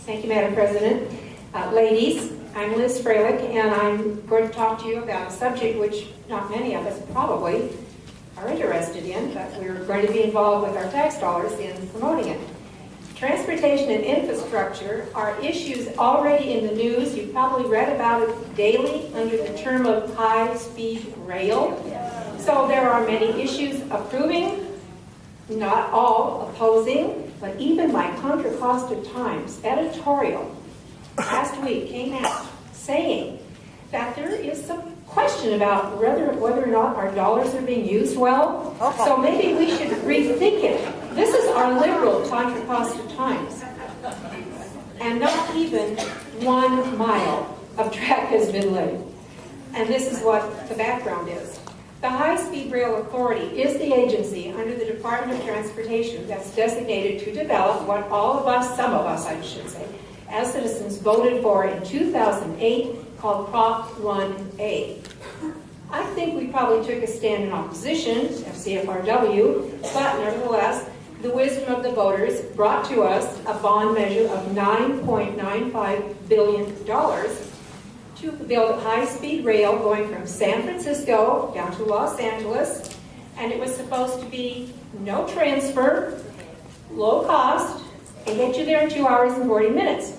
Thank you, Madam President. Ladies, I'm Liz Froelich, and I'm going to talk to you about a subject which not many of us probably are interested in, but we're going to be involved with our tax dollars in promoting it. Transportation and infrastructure are issues already in the news. You've probably read about it daily under the term of high-speed rail. So there are many issues approving, not all opposing, but even my Contra Costa Times editorial last week came out saying that there is some question about whether or not our dollars are being used well. So maybe we should rethink it. This is our liberal Contra Costa Times. And not even 1 mile of track has been laid. And this is what the background is. The High-Speed Rail Authority is the agency under the Department of Transportation that's designated to develop what all of us, some of us I should say, as citizens voted for in 2008, called Prop 1A. I think we probably took a stand in opposition of CFRW, but nevertheless, the wisdom of the voters brought to us a bond measure of $9.95 billion to build high-speed rail going from San Francisco down to Los Angeles, and it was supposed to be no transfer, low cost, and get you there in 2 hours and 40 minutes.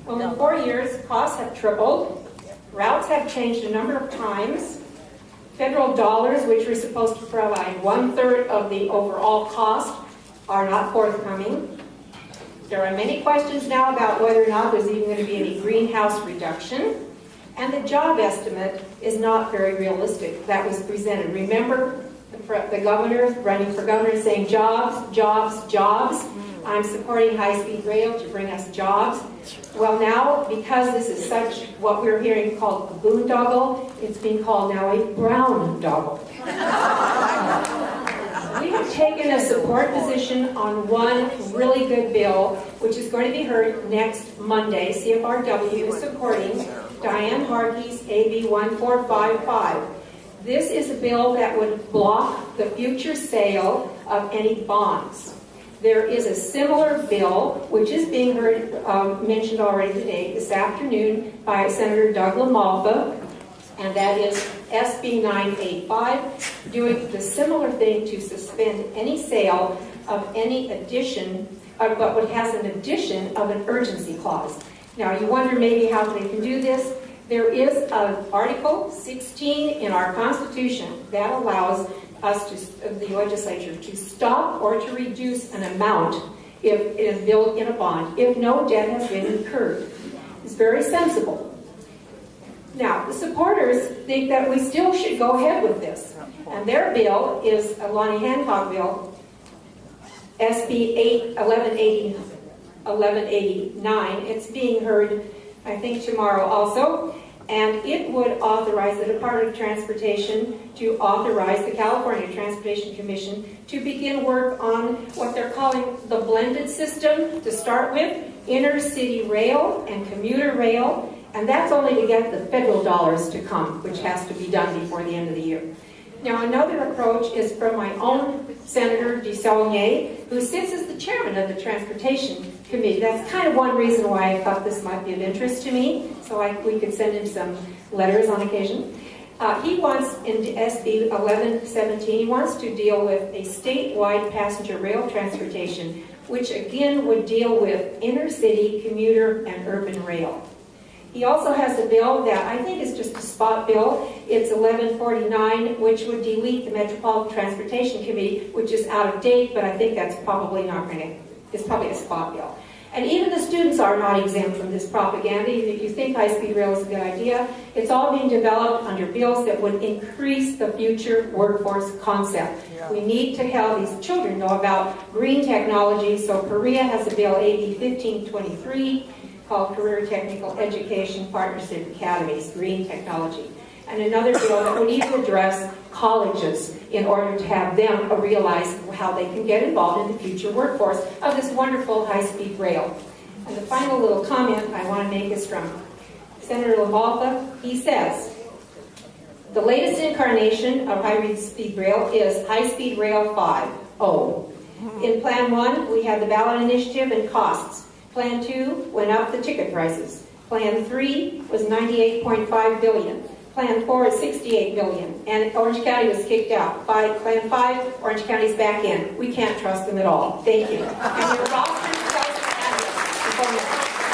Well, in 4 years, costs have tripled, routes have changed a number of times, federal dollars, which were supposed to provide 1/3 of the overall cost, are not forthcoming. There are many questions now about whether or not there's even going to be any greenhouse reduction. And the job estimate is not very realistic. That was presented. Remember the governor running for governor saying jobs, jobs, jobs. I'm supporting high-speed rail to bring us jobs. Well, now, because this is such what we're hearing called a boondoggle, it's being called now a brown-doggle. We have taken a support position on one really good bill, which is going to be heard next Monday. CFRW is supporting Diane Harkey's AB 1455. This is a bill that would block the future sale of any bonds. There is a similar bill, which is being heard, mentioned already today, this afternoon, by Senator Doug LaMalfa, and that is SB 985, doing the similar thing to suspend any sale of any addition, but what has an addition of an urgency clause. Now, you wonder maybe how they can do this. There is an Article 16 in our Constitution that allows us, the legislature, to stop or to reduce an amount if it is billed in a bond, if no debt has been incurred. It's very sensible. Now, the supporters think that we still should go ahead with this. And their bill is a Lonnie Hancock bill, SB 1189. It's being heard, I think, tomorrow also. And it would authorize the Department of Transportation to authorize the California Transportation Commission to begin work on what they're calling the blended system to start with, inner city rail and commuter rail. And that's only to get the federal dollars to come, which has to be done before the end of the year. Now, another approach is from my own Senator DeSaulnier, who sits as the chairman of the Transportation Committee. That's kind of one reason why I thought this might be of interest to me, so we could send him some letters on occasion. He wants, in SB 1117, he wants to deal with a statewide passenger rail transportation, which again would deal with inner city, commuter, and urban rail. He also has a bill that I think is just a spot bill. It's 1149, which would delete the Metropolitan Transportation Committee, which is out of date, but I think that's probably not going to, it's probably a spot bill. And even the students are not exempt from this propaganda. If you think high-speed rail is a good idea, it's all being developed under bills that would increase the future workforce concept. Yeah. We need to help these children know about green technology. So Korea has a bill, AB 1523, called Career Technical Education Partnership Academies, Green Technology. And another bill that would even address colleges in order to have them realize how they can get involved in the future workforce of this wonderful high-speed rail. And the final little comment I want to make is from Senator LaMalfa. He says, the latest incarnation of high-speed rail is High-Speed Rail 5.0. In Plan 1, we have the ballot initiative and costs. Plan 2 went up the ticket prices. Plan 3 was $98.5 billion. Plan 4 is $68 billion. And Orange County was kicked out. By Plan 5, Orange County's back in. We can't trust them at all. Thank you. And your rosters tells us